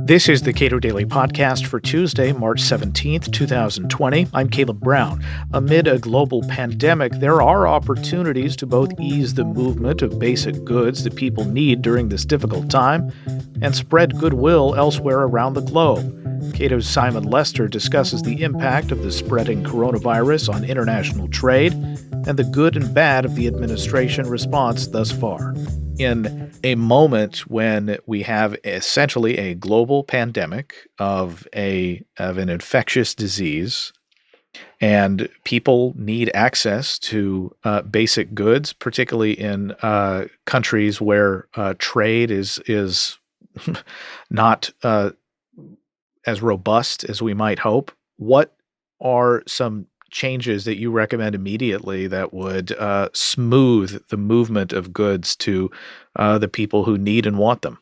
This is the Cato Daily Podcast for Tuesday, March 17th, 2020. I'm Caleb Brown. Amid a global pandemic, there are opportunities to both ease the movement of basic goods that people need during this difficult time and spread goodwill elsewhere around the globe. Cato's Simon Lester discusses the impact of the spreading coronavirus on international trade and the good and bad of the administration response thus far. In a moment when we have essentially a global pandemic of an infectious disease, and people need access to basic goods, particularly in countries where trade is not as robust as we might hope. What are some changes that you recommend immediately that would smooth the movement of goods to the people who need and want them?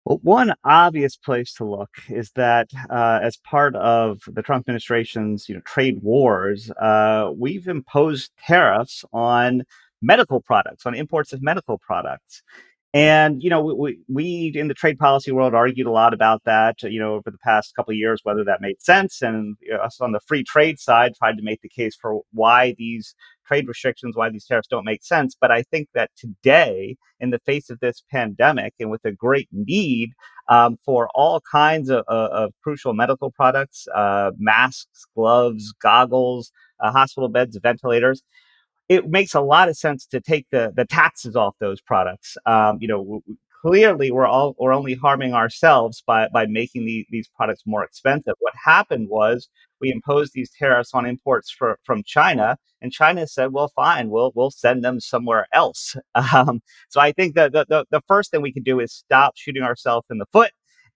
Well, one obvious place to look is that as part of the Trump administration's trade wars, we've imposed tariffs on medical products, on imports of medical products. And we in the trade policy world argued a lot about that, over the past couple of years, whether that made sense. And us on the free trade side tried to make the case for why these trade restrictions, why these tariffs don't make sense. But I think that today, in the face of this pandemic and with a great need for all kinds of crucial medical products, masks, gloves, goggles, hospital beds, ventilators, it makes a lot of sense to take the taxes off those products. Clearly, we're only harming ourselves by making these products more expensive. What happened was we imposed these tariffs on imports from China, and China said, "Well, fine, we'll send them somewhere else." So I think that the first thing we can do is stop shooting ourselves in the foot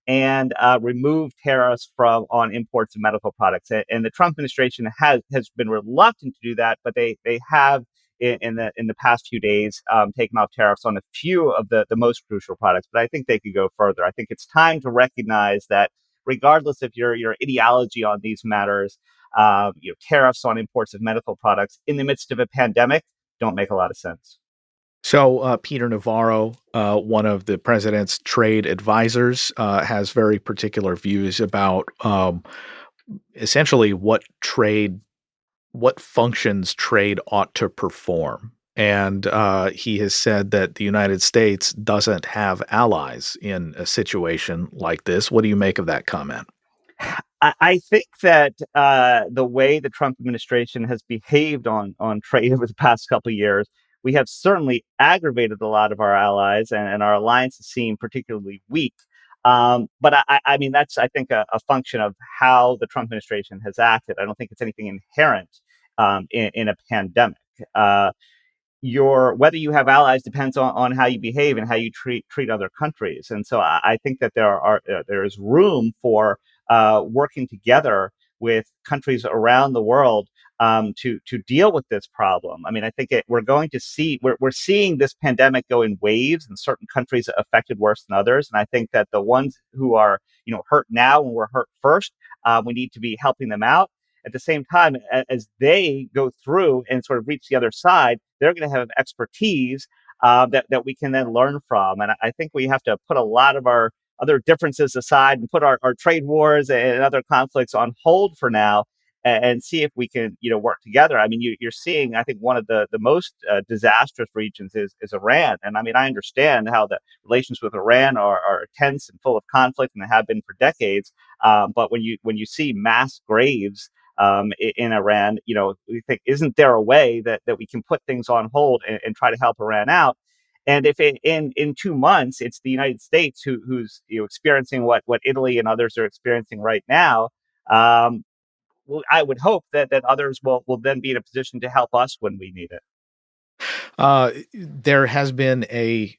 and remove tariffs from on imports of medical products. And the Trump administration has been reluctant to do that, but they have in the past few days taken off tariffs on a few of the most crucial products. But I think they could go further. I think it's time to recognize that regardless of your ideology on these matters, tariffs on imports of medical products in the midst of a pandemic don't make a lot of sense. So, Peter Navarro, one of the president's trade advisors, has very particular views about essentially what functions trade ought to perform. And he has said that the United States doesn't have allies in a situation like this. What do you make of that comment? I think that the way the Trump administration has behaved on trade over the past couple of years, we have certainly aggravated a lot of our allies, and our alliances seem particularly weak. But I mean, that's, I think, a function of how the Trump administration has acted. I don't think it's anything inherent in a pandemic. Your Whether you have allies depends on how you behave and how you treat other countries. And so I think that there is room for working together with countries around the world to deal with this problem. I mean, I think we're seeing this pandemic go in waves, and certain countries are affected worse than others. And I think that the ones who are hurt now and were hurt first, we need to be helping them out. At the same time, as they go through and sort of reach the other side, they're going to have expertise that we can then learn from. And I think we have to put a lot of our other differences aside and put our trade wars and other conflicts on hold for now, and see if we can work together. I mean, you're seeing, I think, one of the most disastrous regions is Iran. And I mean, I understand how the relations with Iran are tense and full of conflict, and they have been for decades. But when you see mass graves in Iran, we think, isn't there a way that we can put things on hold and try to help Iran out? And if in 2 months it's the United States who's experiencing what Italy and others are experiencing right now, well, I would hope that others will then be in a position to help us when we need it. There has been a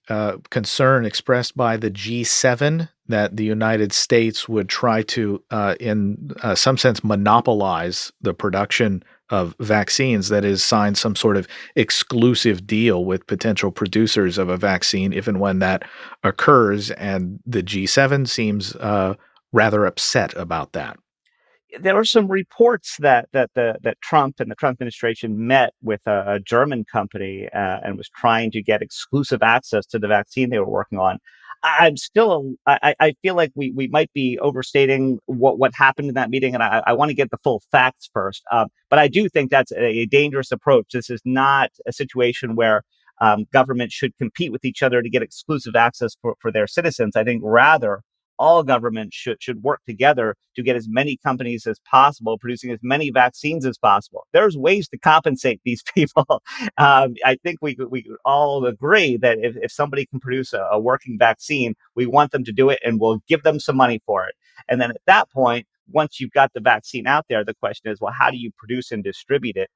concern expressed by the G7 that the United States would try to, in some sense, monopolize the production of vaccines. That is, sign some sort of exclusive deal with potential producers of a vaccine if and when that occurs. And the G7 seems rather upset about that. There were some reports that Trump and the Trump administration met with a German company and was trying to get exclusive access to the vaccine they were working on. I'm still, I feel like we might be overstating what happened in that meeting, and I want to get the full facts first. But I do think that's a dangerous approach. This is not a situation where governments should compete with each other to get exclusive access for their citizens. I think rather all governments should work together to get as many companies as possible producing as many vaccines as possible. There's ways to compensate these people. I think we all agree that if somebody can produce a working vaccine, we want them to do it, and we'll give them some money for it. And then at that point, once you've got the vaccine out there, the question is, well, how do you produce and distribute it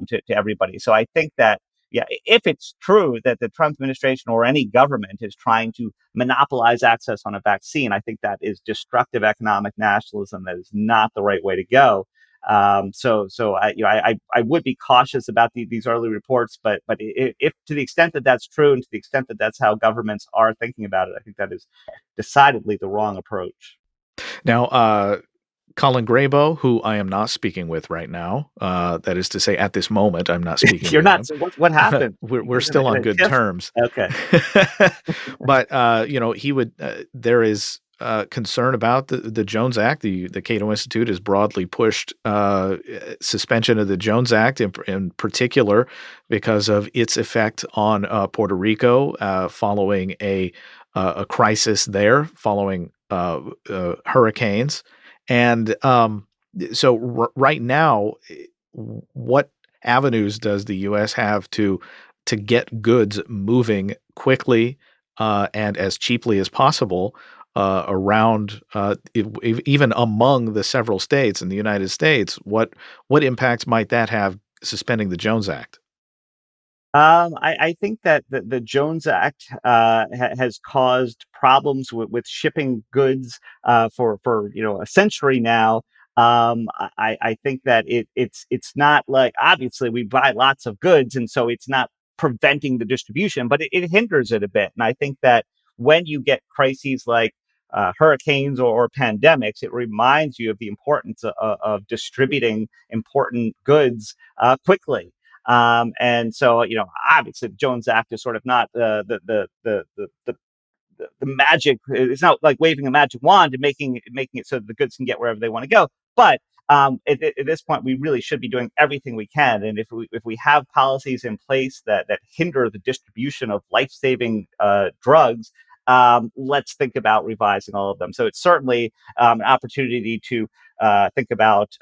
to everybody? So I think that, yeah, if it's true that the Trump administration or any government is trying to monopolize access on a vaccine, I think that is destructive economic nationalism. That is not the right way to go. So I would be cautious about these early reports, but if to the extent that that's true, and to the extent that that's how governments are thinking about it, I think that is decidedly the wrong approach. Now, Colin Grabo, who I am not speaking with right now, that is to say, at this moment, I'm not speaking You're with not. him. So what happened? We're He's still in on a good tiff. terms. Okay. But he would. There is concern about the Jones Act. The Cato Institute has broadly pushed suspension of the Jones Act, in particular, because of its effect on Puerto Rico following a crisis there, following hurricanes. And so right now, what avenues does the U.S. have to get goods moving quickly and as cheaply as possible around even among the several states in the United States? What impacts might that have, suspending the Jones Act? I think that the Jones Act has caused problems with shipping goods for a century now. I think that it's not like, obviously we buy lots of goods, and so it's not preventing the distribution, but it hinders it a bit. And I think that when you get crises like hurricanes or pandemics, it reminds you of the importance of distributing important goods quickly. And so, obviously, the Jones Act is sort of not the magic. It's not like waving a magic wand and making it so that the goods can get wherever they want to go. But at this point, we really should be doing everything we can. And if we have policies in place that hinder the distribution of life saving drugs, let's think about revising all of them. So it's certainly an opportunity to think about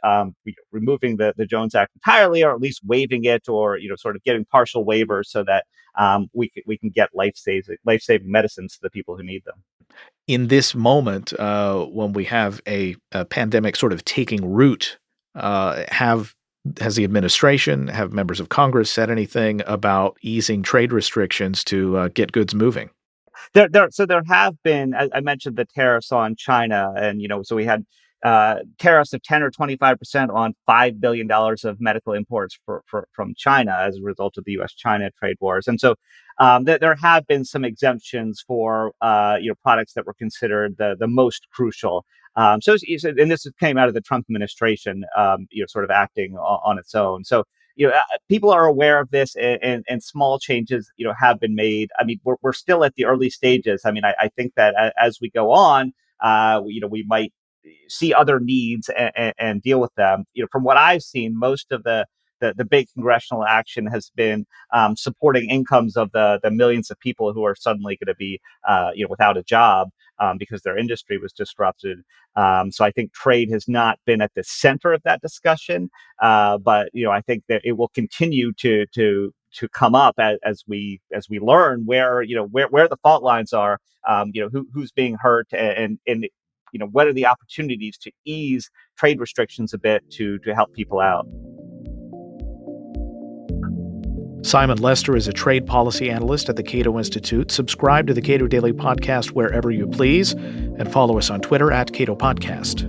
removing the Jones Act entirely, or at least waiving it, or sort of getting partial waivers so that we can get life saving medicines to the people who need them. In this moment, when we have a pandemic sort of taking root, have has the administration, have members of Congress said anything about easing trade restrictions to get goods moving? So there have been, I mentioned the tariffs on China, and so we had tariffs of 10 or 25% on $5 billion of medical imports from China as a result of the U.S.-China trade wars. And so there have been some exemptions for products that were considered the most crucial. And this came out of the Trump administration, sort of acting on its own. So people are aware of this, and small changes have been made. I mean, we're still at the early stages. I mean, I think that as we go on, we might see other needs and deal with them. From what I've seen, most of the big congressional action has been supporting incomes of the millions of people who are suddenly going to be without a job because their industry was disrupted. So I think trade has not been at the center of that discussion, but I think that it will continue to come up as we learn where the fault lines are, who's being hurt, and what are the opportunities to ease trade restrictions a bit to help people out. Simon Lester is a trade policy analyst at the Cato Institute. Subscribe to the Cato Daily Podcast wherever you please, and follow us on Twitter at Cato Podcast.